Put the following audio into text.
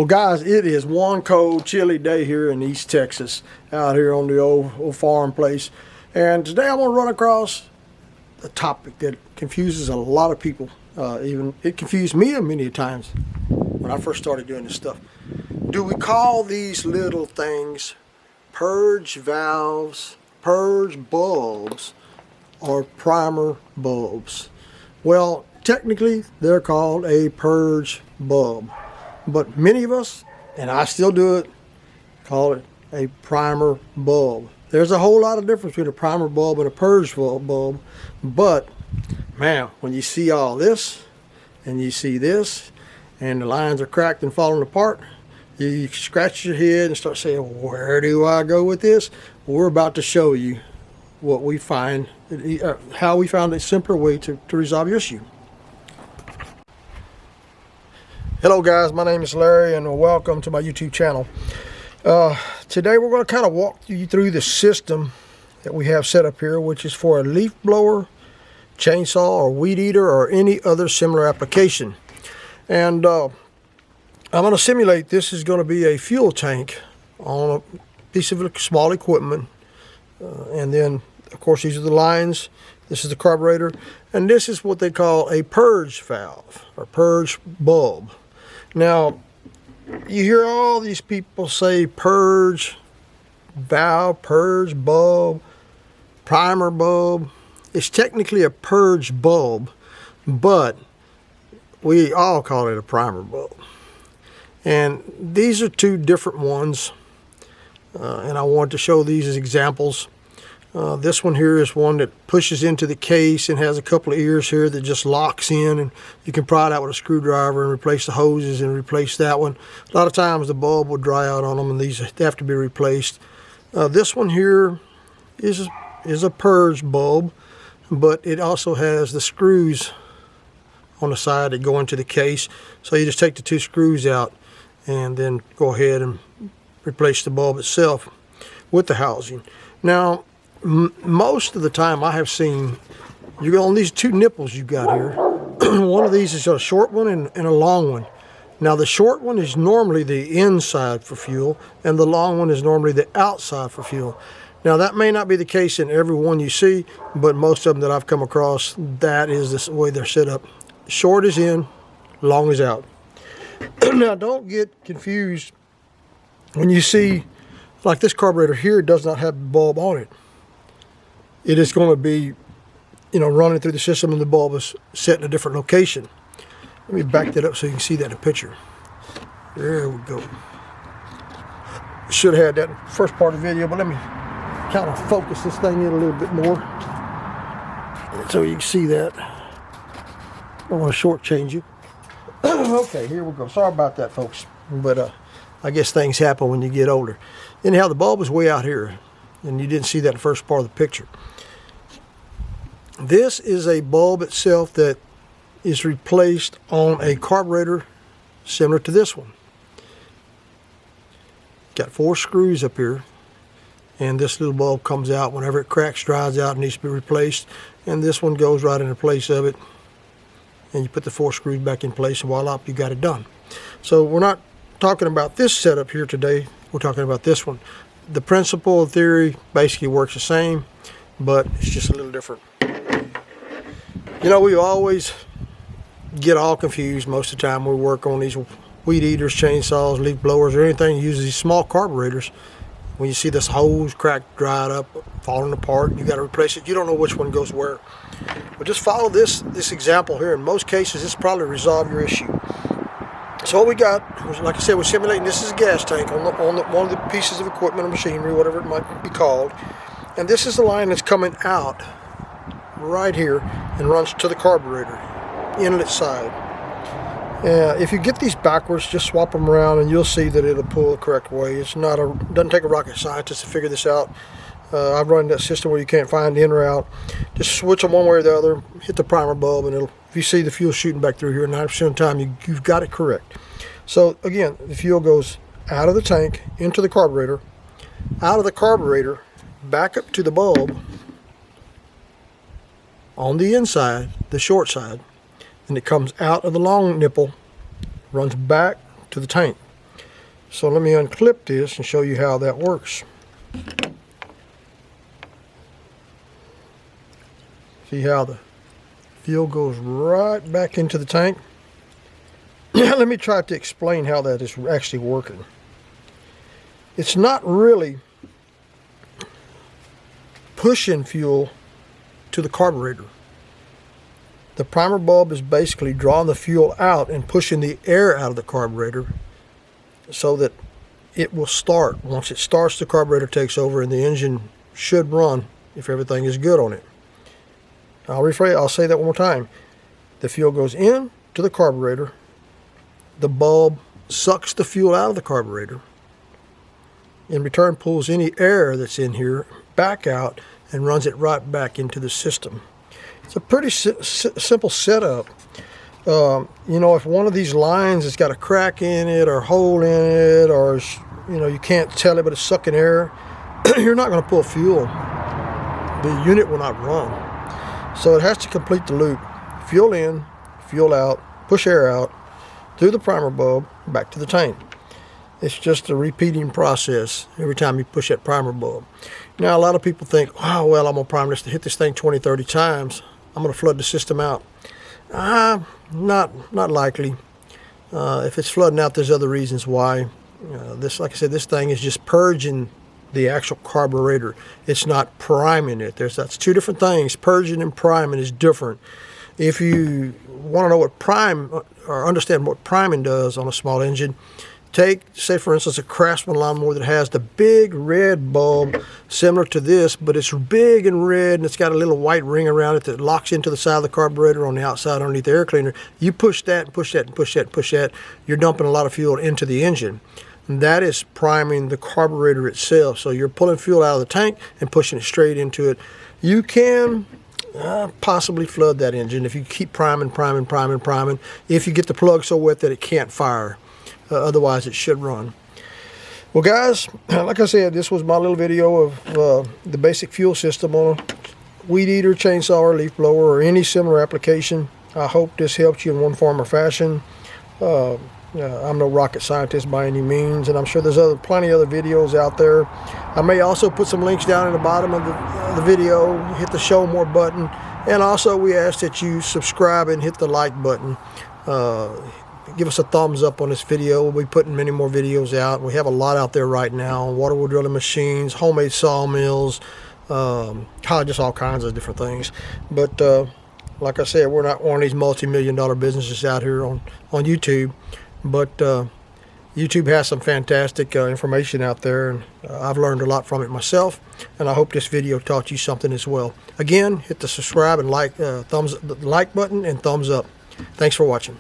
Well guys, it is one cold chilly day here in East Texas, out here on the old farm place, and today I want to run across a topic that confuses a lot of people. Even it confused me many times when I first started doing this stuff. Do we call these little things purge valves, purge bulbs, or primer bulbs? Well, technically they're called a purge bulb, but many of us, and I still do it, call it a primer bulb. There's a whole lot of difference between a primer bulb and a purge bulb, but man, when you see all this and you see this and the lines are cracked and falling apart, you scratch your head and start saying, where do I go with this? We're about to show you what we find, how we found a simpler way to resolve your issue. Hello guys, my name is Larry and welcome to my YouTube channel. Today we're going to kind of walk you through the system that we have set up here, which is for a leaf blower, chainsaw, or weed eater, or any other similar application. And I'm going to simulate this is going to be a fuel tank on a piece of small equipment, and then of course these are the lines. This is the carburetor, and this is what they call a purge valve or purge bulb. Now, you hear all these people say purge valve, purge bulb, primer bulb. It's technically a purge bulb, but we all call it a primer bulb. And these are two different ones, and I want to show these as examples. This one here is one that pushes into the case and has a couple of ears here that just locks in, and you can pry it out with a screwdriver and replace the hoses and replace that one. A lot of times the bulb will dry out on them and these have to be replaced. This one here is a purge bulb, but it also has the screws on the side that go into the case. So you just take the two screws out and then go ahead and replace the bulb itself with the housing. Now, most of the time I have seen, you go on these two nipples you got here. One of these is a short one and a long one. Now the short one is normally the inside for fuel, and the long one is normally the outside for fuel. Now that may not be the case in every one you see, but most of them that I've come across, that is the way they're set up. Short is in, long is out. Now don't get confused when you see, like this carburetor here does not have a bulb on it. It is going to be, running through the system, and the bulb is set in a different location. Let me back that up so you can see that in the picture. There we go. Should have had that in the first part of the video, but let me kind of focus this thing in a little bit more so you can see that. I don't want to shortchange you. Okay, here we go. Sorry about that, folks, but I guess things happen when you get older. Anyhow, the bulb is way out here, and you didn't see that in the first part of the picture. This is a bulb itself that is replaced on a carburetor similar to this one. Got 4 screws up here, and this little bulb comes out whenever it cracks, dries out, and needs to be replaced, and this one goes right into place of it, and you put the 4 screws back in place, and voila, you got it done. So we're not talking about this setup here today, we're talking about this one. The principle of theory basically works the same, but it's just a little different. We always get all confused most of the time we work on these weed eaters, chainsaws, leaf blowers, or anything that uses these small carburetors. When you see this hose cracked, dried up, falling apart, you got to replace it. You don't know which one goes where. But just follow this example here. In most cases, this probably resolve your issue. So what we got, like I said, we're simulating this is a gas tank on one of the pieces of equipment or machinery, whatever it might be called. And this is the line that's coming out right here and runs to the carburetor, inlet side. If you get these backwards, just swap them around and you'll see that it'll pull the correct way. It doesn't take a rocket scientist to figure this out. I've run that system where you can't find in or out. Just switch them one way or the other, hit the primer bulb, and if you see the fuel shooting back through here, 90% of the time you've got it correct. So again, the fuel goes out of the tank, into the carburetor, out of the carburetor, back up to the bulb on the inside, the short side, and it comes out of the long nipple, runs back to the tank. So let me unclip this and show you how that works. See how the fuel goes right back into the tank? Let me try to explain how that is actually working. It's not really pushing fuel to the carburetor. The primer bulb is basically drawing the fuel out and pushing the air out of the carburetor so that it will start. Once it starts, the carburetor takes over and the engine should run if everything is good on it. I'll say that one more time. The fuel goes in to the carburetor. The bulb sucks the fuel out of the carburetor. In return, pulls any air that's in here back out and runs it right back into the system. It's a pretty simple setup. You know, if one of these lines has got a crack in it or a hole in it, or you know, you can't tell it but it's sucking air, you're not going to pull fuel. The unit will not run. So it has to complete the loop. Fuel in, fuel out, push air out, through the primer bulb, back to the tank. It's just a repeating process every time you push that primer bulb. Now, a lot of people think, oh, well, I'm going to prime this to hit this thing 20, 30 times. I'm going to flood the system out. Not likely. If it's flooding out, there's other reasons why. Like I said, this thing is just purging the actual carburetor. It's not priming it. That's two different things. Purging and priming is different. If you want to know what or understand what priming does on a small engine, take, say for instance, a Craftsman lawnmower that has the big red bulb similar to this, but it's big and red and it's got a little white ring around it that locks into the side of the carburetor on the outside underneath the air cleaner. You push that and push that and push that and push that, you're dumping a lot of fuel into the engine. And that is priming the carburetor itself. So you're pulling fuel out of the tank and pushing it straight into it. You can possibly flood that engine if you keep priming. If you get the plug so wet that it can't fire. Otherwise, it should run. Well, guys, like I said, this was my little video of the basic fuel system on a weed eater, chainsaw, or leaf blower, or any similar application. I hope this helped you in one form or fashion. I'm no rocket scientist by any means, and I'm sure there's plenty other videos out there. I may also put some links down in the bottom of the video. Hit the show more button, and also we ask that you subscribe and hit the like button. Give us a thumbs up on this video. We'll be putting many more videos out. We have a lot out there right now. Water wheel drilling machines, homemade sawmills, just all kinds of different things. But like I said, we're not one of these multi-million-dollar businesses out here on YouTube. But YouTube has some fantastic information out there, and I've learned a lot from it myself, and I hope this video taught you something as well. Again, hit the subscribe and like button and thumbs up. Thanks for watching.